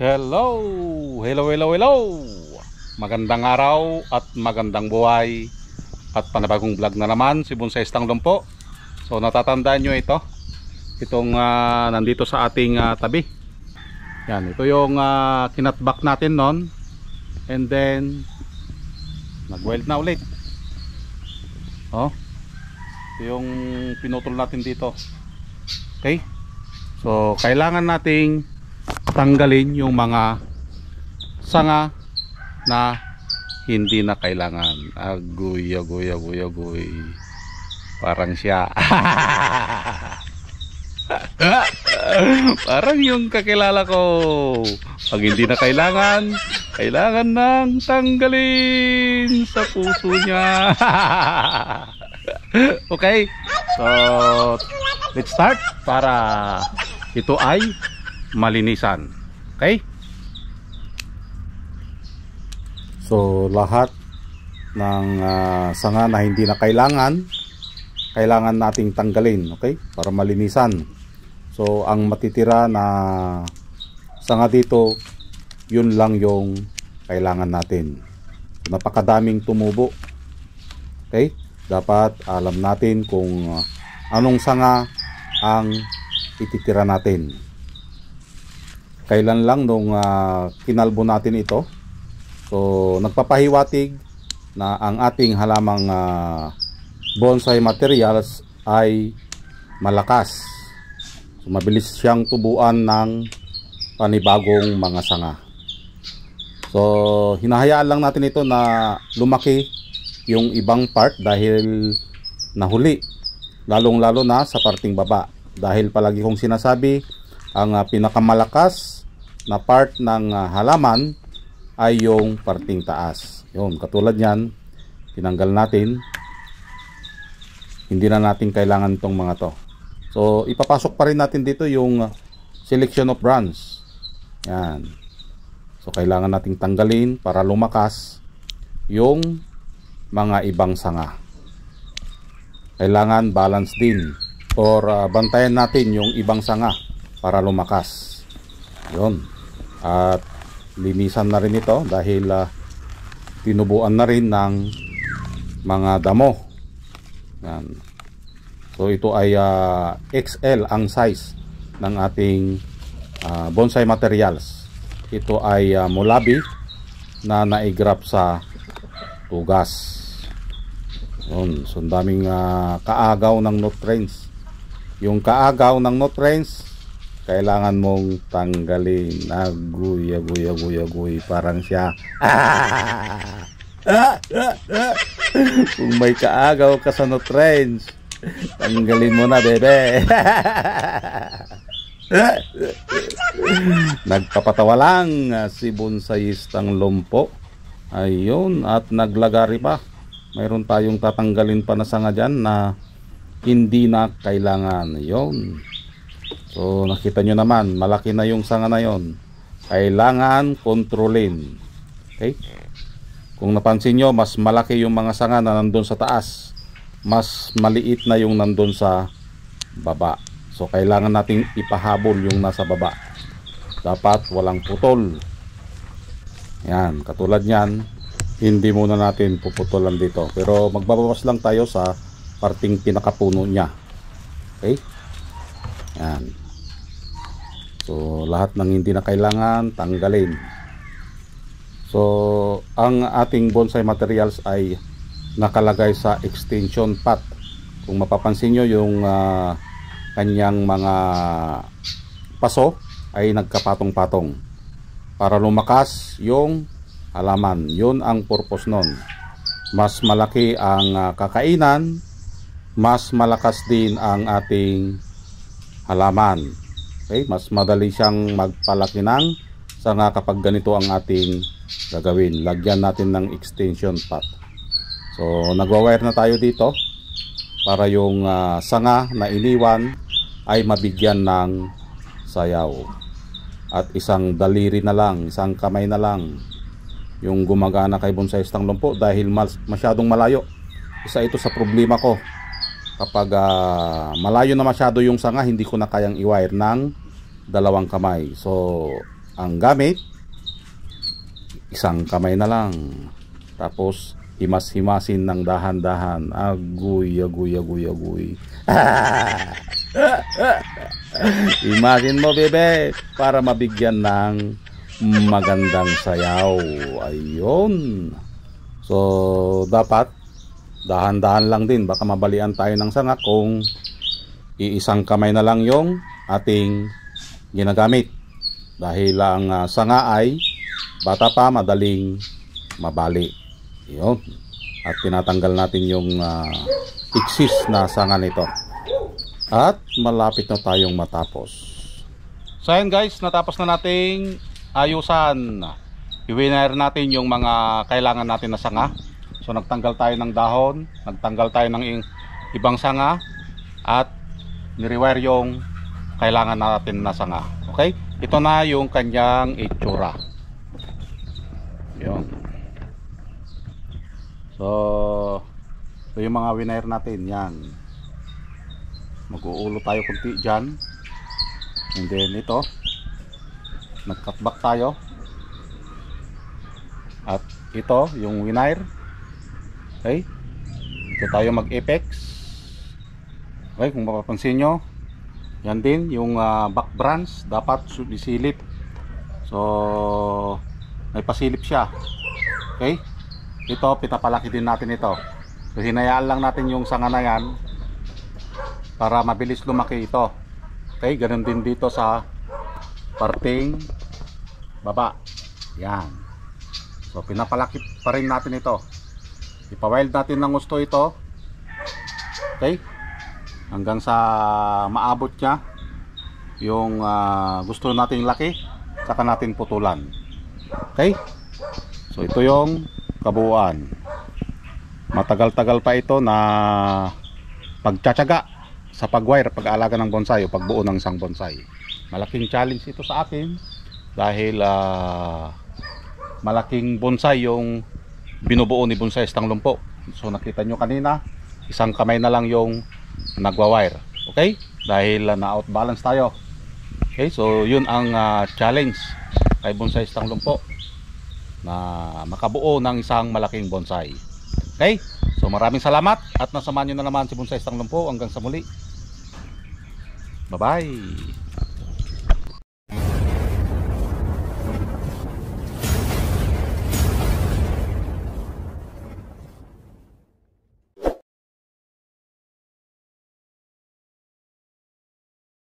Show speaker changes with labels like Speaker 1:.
Speaker 1: Hello! Hello, hello, hello! Magandang araw at magandang buhay at panibagong vlog na naman si Bonsai Stanglong po. So natatandaan nyo ito, itong nandito sa ating tabi. Yan, ito yung kinatback natin noon, and then nag-wild na ulit. Oh, ito yung pinutol natin dito. Okay, so kailangan nating tanggalin yung mga sanga na hindi na kailangan. Agoy, agoy, agoy, agoy. Parang siya. Parang yung kakilala ko. Pag hindi na kailangan, kailangan nang tanggalin sa puso niya. Okay, so let's start para ito ay malinisan. Okay, so lahat ng sanga na hindi na kailangan nating tanggalin, okay, para malinisan. So ang matitira na sanga dito, yun lang yung kailangan natin. So, napakadaming tumubo. Okay, dapat alam natin kung anong sanga ang ititira natin. Kailan lang nung kinalbo natin ito, so nagpapahiwatig na ang ating halamang bonsai materials ay malakas. So mabilis siyang tubuan ng panibagong mga sanga. So hinahayaan lang natin ito na lumaki yung ibang part dahil nahuli, lalong lalo na sa parting baba. Dahil palagi kong sinasabi, ang pinakamalakas na part ng halaman ay yung parting taas. Yun, katulad yan, tinanggal natin. Hindi na natin kailangan tong mga to. So ipapasok pa rin natin dito yung selection of branch. Yan. So kailangan nating tanggalin para lumakas yung mga ibang sanga. Kailangan balance din, or bantayan natin yung ibang sanga para lumakas. Yun. At linisan na rin ito dahil tinubuan na rin ng mga damo. Yan. So ito ay XL ang size ng ating bonsai materials. Ito ay mulabi na naigrap sa tugas. Yun. So daming kaagaw ng nutrients. Yung kaagaw ng nutrients kailangan mong tanggalin. Agoy, agoy, agoy, agoy. Parang siya. Kung may kaagaw ka sa nutrients, tanggalin mo na, bebe. Nagpapatawa lang si Bonsai Stanglong po. Ayun, at naglagari pa. Mayroon tayong tatanggalin pa na sanga dyan na hindi na kailangan. Yun. So nakita nyo naman, malaki na yung sanga na yon. Kailangan kontrolin. Okay? Kung napansin nyo, mas malaki yung mga sanga na nandun sa taas, mas maliit na yung nandun sa baba. So kailangan nating ipahabol yung nasa baba. Dapat walang putol. Yan, katulad nyan, hindi muna natin puputulan dito, pero magbabawas lang tayo sa parting pinakapuno nya. Okay? Yan. So lahat ng hindi na kailangan, tanggalin. So ang ating bonsai materials ay nakalagay sa extension pot. Kung mapapansin nyo, yung kanyang mga paso ay nagkapatong-patong para lumakas yung halaman. Yun ang purpose nun. Mas malaki ang kakainan, mas malakas din ang ating halaman. Okay? Mas madali siyang magpalaki ng sanga kapag ganito ang ating gagawin. Lagyan natin ng extension pot. So nagwa-wire na tayo dito para yung sanga na iniwan ay mabigyan ng sayaw. At isang daliri na lang, isang kamay na lang yung gumagana kay Bonsai Stanglong po dahil masyadong malayo. Isa ito sa problema ko. Kapag malayo na masyado yung sanga, hindi ko na kayang i-wire ng dalawang kamay. So ang gamit, isang kamay na lang. Tapos himas-himasin ng dahan-dahan. Aguy. Imagine mo, bebe, para mabigyan ng magandang sayaw. Ayun. So dapat dahan-dahan lang din, baka mabalian tayo ng sanga kung iisang kamay na lang yung ating ginagamit. Dahil ang sanga ay bata pa, madaling mabali. Yun. At tinatanggal natin yung iksis na sanga nito. At malapit na tayong matapos. So ayan guys, natapos na nating ayusan. I-wire natin yung mga kailangan natin na sanga. So nagtanggal tayo ng dahon, nagtanggal tayo ng ibang sanga, at ni-rewire yung kailangan natin na sanga. Okay? Ito na yung kanyang itsura. Yun. So ito yung mga winire natin. Yan. Mag-uulo tayo kunti dyan. And then ito, nag-cut back tayo. At ito yung winire. Okay? Ito tayo mag-apex. Okay, kung mapapansin nyo, yan din yung back branch dapat isilip. So may pasilip siya. Okay? Ito pinapalaki din natin ito. So hinayaan lang natin yung sanga na yan para mabilis lumaki ito. Okay? Ganun din dito sa parting baba. Yan. So pinapalaki pa rin natin ito. Ipa-wild natin ng gusto ito. Okay? Hanggang sa maabot niya yung gusto nating laki, saka natin putulan. Okay? So ito yung kabuuan. Matagal-tagal pa ito na pagtsatsaga sa pag-wire, pag-aalaga ng bonsai o pagbuo ng isang bonsai. Malaking challenge ito sa akin dahil malaking bonsai yung binubuo ni Bonsaistang Lumpo. So nakita nyo kanina, isang kamay na lang yung nagwa-wire. Okay? Dahil na-outbalance tayo. Okay? So yun ang challenge kay Bonsaistang Lumpo na makabuo ng isang malaking bonsai. Okay? So maraming salamat at nasamahan nyo na naman si Bonsaistang Lumpo. Hanggang sa muli. Bye-bye.